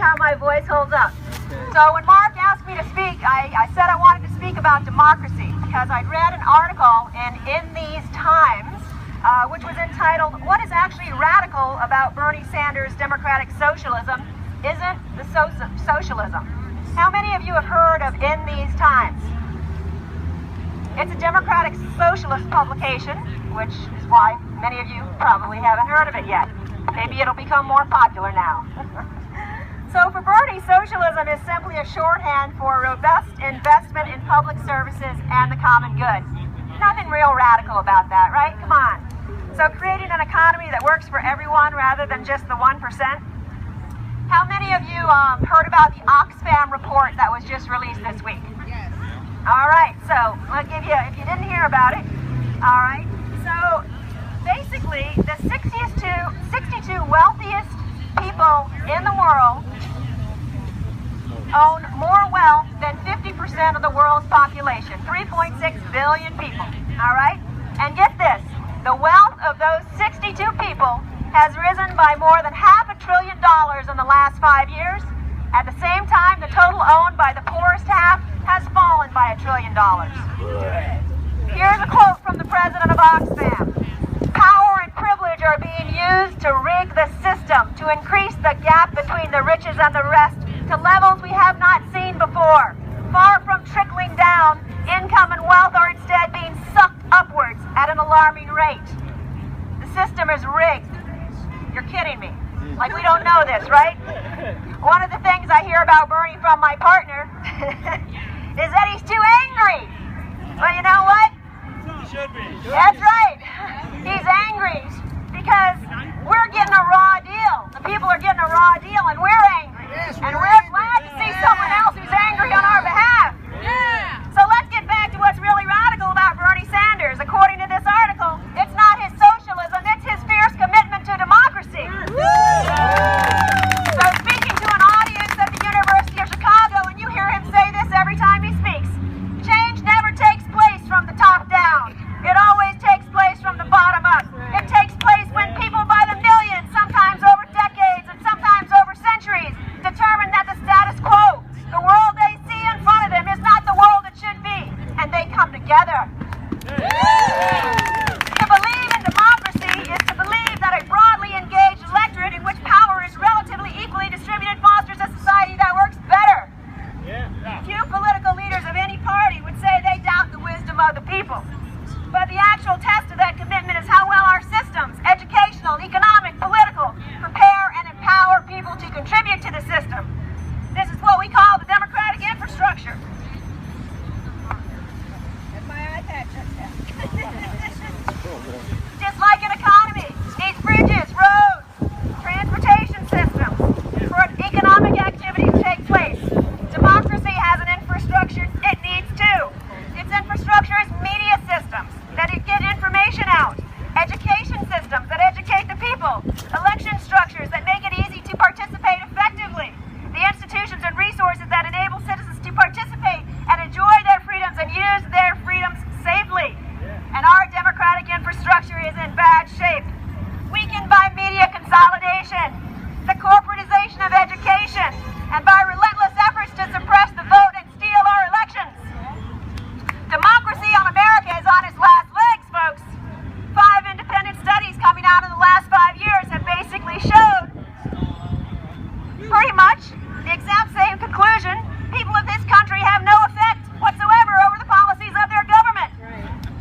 how my voice holds up. So when Mark asked me to speak, I said I wanted to speak about democracy because I'd read an article in These Times, which was entitled, "What is actually radical about Bernie Sanders' democratic socialism isn't the socialism." How many of you have heard of In These Times? It's a democratic socialist publication, which is why many of you probably haven't heard of it yet. Maybe it'll become more popular now. So for Bernie, socialism is simply a shorthand for robust investment in public services and the common good. Nothing real radical about that, right? Come on. So creating an economy that works for everyone rather than just the 1%. How many of you heard about the Oxfam report that was just released this week? Yes. All right, so I'll give you, if you didn't hear about it, all right. So basically, the 62 wealthiest people in the world own more wealth than 50% of the world's population, 3.6 billion people, all right? And get this, the wealth of those 62 people has risen by more than $500 billion in the last 5 years. At the same time, the total owned by the poorest half has fallen by $1 trillion. Here's a quote from the president of Oxfam. "Power and privilege are being used to rig the system to increase the gap between the riches and the rest to levels we have not seen before. Far from trickling down, income and wealth are instead being sucked upwards at an alarming rate. The system is rigged." You're kidding me. Like we don't know this, right? One of the things I hear about Bernie from my partner is that he's too angry. Well, you know what? He should be. That's right. He's angry because we're getting a raw deal. The people are getting a raw deal and we're angry. And we're glad to see someone else who's angry on our behalf. Yeah. So let's get back to what's really radical about Bernie Sanders. According to this article, it's not his socialism, it's his fierce commitment to democracy. So speaking to an audience at the University of Chicago, and you hear him say this every time he speaks, change never takes place from the top down. It always takes place from the bottom up. It takes place when people by the millions, sometimes over decades and sometimes over centuries, determine that the status quo, the world they see in front of them, is not the world it should be, and they come together. To believe in democracy is to believe that a broadly engaged electorate in which power is relatively equally distributed fosters a society that works better. Few political leaders of any party would say they doubt the wisdom of the people. But the actual test of that commitment is how well our systems, educational, economic, political, prepare and empower people to contribute to the system. This is what we call the democratic infrastructure. And my iPad shuts down. Just like an economy, needs bridges, roads, transportation systems for economic activity to take place. Democracy has an infrastructure it needs too. Its infrastructure is media systems that get information out, education systems that educate the people, election structures that make it easy to participate effectively, the institutions and resources that enable citizens to participate and enjoy their freedoms and use their freedoms safely. And our democratic infrastructure is in bad shape. Weakened by media consolidation, the corporatization of education, and by relentless efforts to suppress the vote and steal our elections. Democracy on America is on its last legs, folks. 5 independent studies coming out in the last 5 years have basically showed pretty much the exact same conclusion. People of this country have no effect whatsoever over the policies of their government.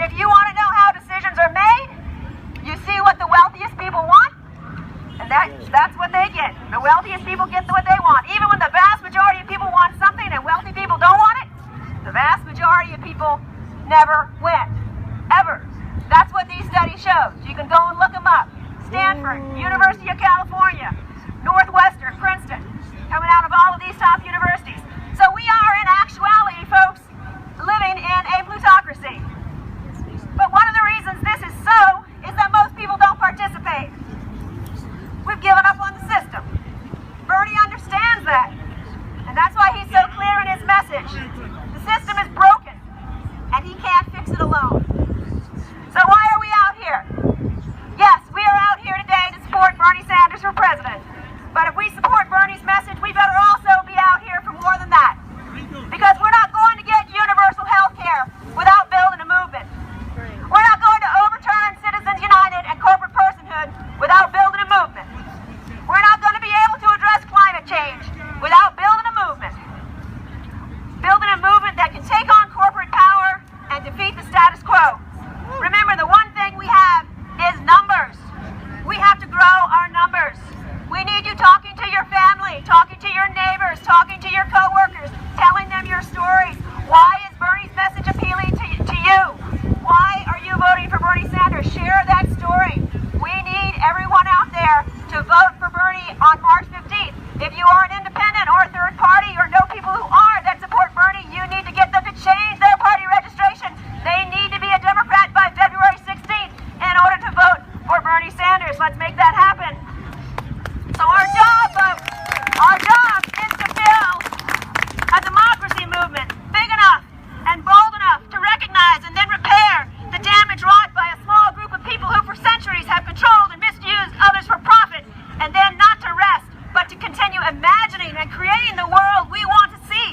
If you want to know how decisions are made, you see what the wealthiest people want, and that's what they get. The wealthiest people get what they want. Even when the vast majority of people want something and wealthy people don't want it, the vast majority of people never win. Ever. That's what these studies show. You can go and look them up. Stanford, University of California, Northwestern, Princeton, coming out of all of these top universities. So we are, in actuality, folks, living in a plutocracy. But one of the reasons this is so is that most people don't participate. We've given up on the system. Bernie understands that. And that's why he's so clear in his message. The system is broken, and he can't fix it alone. So why are we out here? Yes, we are out here today to support Bernie Sanders for president. But if we support Bernie's message, we better imagining and creating the world we want to see.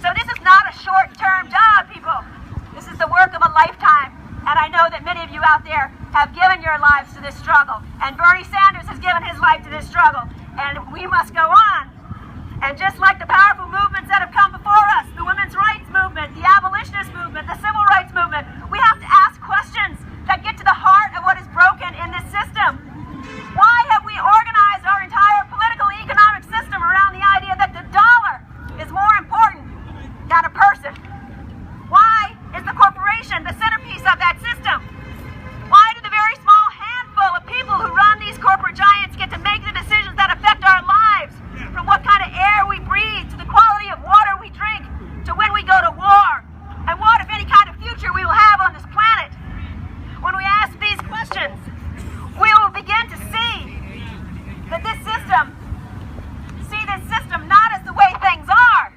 So this is not a short-term job, people. This is the work of a lifetime. And I know that many of you out there have given your lives to this struggle. And Bernie Sanders has given his life to this struggle. And we must go on. And just like the powerful movements that have come before us, the women's rights movement, the abolitionist movement, the civil rights movement, we have to ask questions that get to the heart of what is broken in this system. Why have we organized our entire political economic system around the idea that the dollar is more important than a person? Why is the corporation the centerpiece of that system? Why do the very small handful of people who run these corporate giants get to make the decisions that affect our lives? From what kind of air we breathe, to the quality of water we drink, to when we go to war, and what, if any, kind of future we will have on this planet. When we ask these questions, we will begin to see that this system not as the way things are,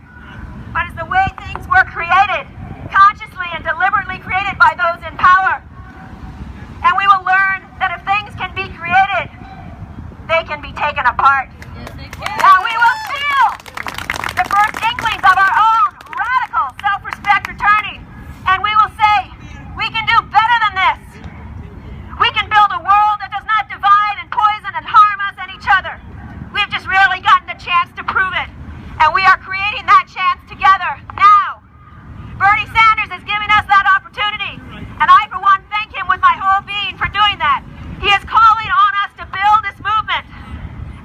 but as the way things were created, consciously and deliberately created by those in power. And we will learn that if things can be created, they can be taken apart. And we will feel the first inklings of our own radical self-respect returning. And we will say, we can do better than this. We can build a world that does not divide and poison and harm us and each other. We've just rarely gotten the chance to prove it. And we are creating that chance together now. Bernie Sanders is giving us that opportunity. And I, for one, thank him with my whole being for doing that. He is calling on us to build this movement.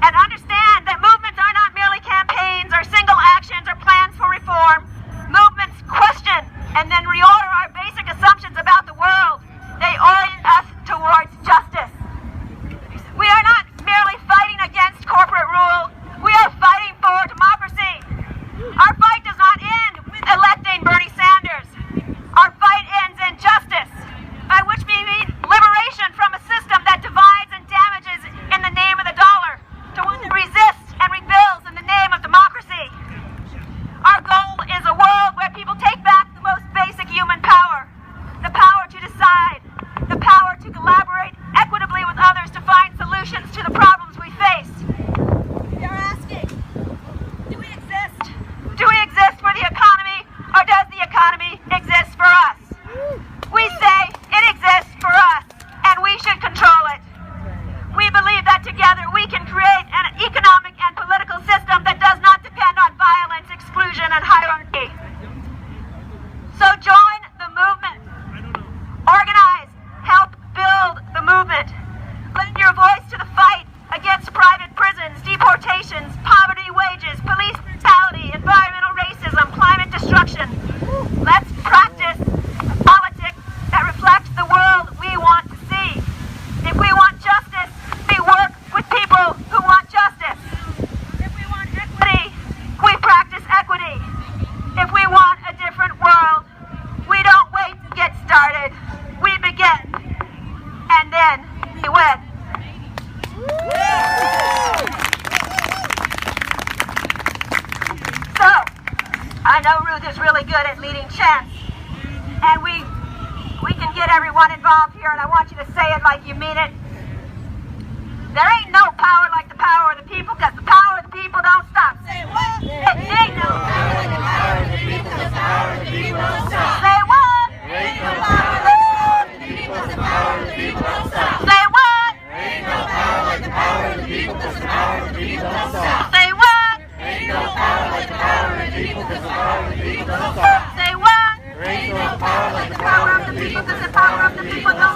And understand that movements are not merely campaigns or single actions or plans for reform. Movements question and then reorder our basic assumptions about the world. They orient us towards justice. We are not merely fighting against corporate rule. We are fighting for democracy. Our fight does not end with electing Bernie Sanders. Our fight ends in justice, by which we mean liberation from a system that divides and damages in the name of the dollar, to one that resists and rebuilds in the name of democracy. Our goal is a world where people take back the most basic human power, the power to decide, the power to collaborate equitably with others to find solutions to the problems we face. We are asking, do we exist? Do we exist for the economy, or does the economy exist for us? We say it exists for us, and we should control it. We believe that together we can create an economic and political system that does not depend on violence, exclusion, and hierarchy. So join the movement. Organize. Help build the movement. Lend your voice to the fight against private prisons, deportations, poverty, wages, police brutality, environmental racism, climate destruction. Let's practice politics that reflect the world we want to see. If we want justice, we work with people who want justice. If we want equity, we practice equity. If we want a different world, we don't wait to get started. We begin. And then we win. So, I know Ruth is really good at leading chants. And we can get everyone involved here, and I want you to say it like you mean it. There ain't no power like the power of the people, because the power of the people don't stop. Say what? There ain't no power like the power of the people, because the power of the people don't stop. Say what? There ain't no power like the power of the people, because the power of the people don't stop. Say what? There ain't no power like the power of the people, because the power of the people don't stop. Say what? There ain't no power like the power of the people, because the power of the people don't stop. Say what? There ain't no power like the power of the people, because the power of the people don't stop.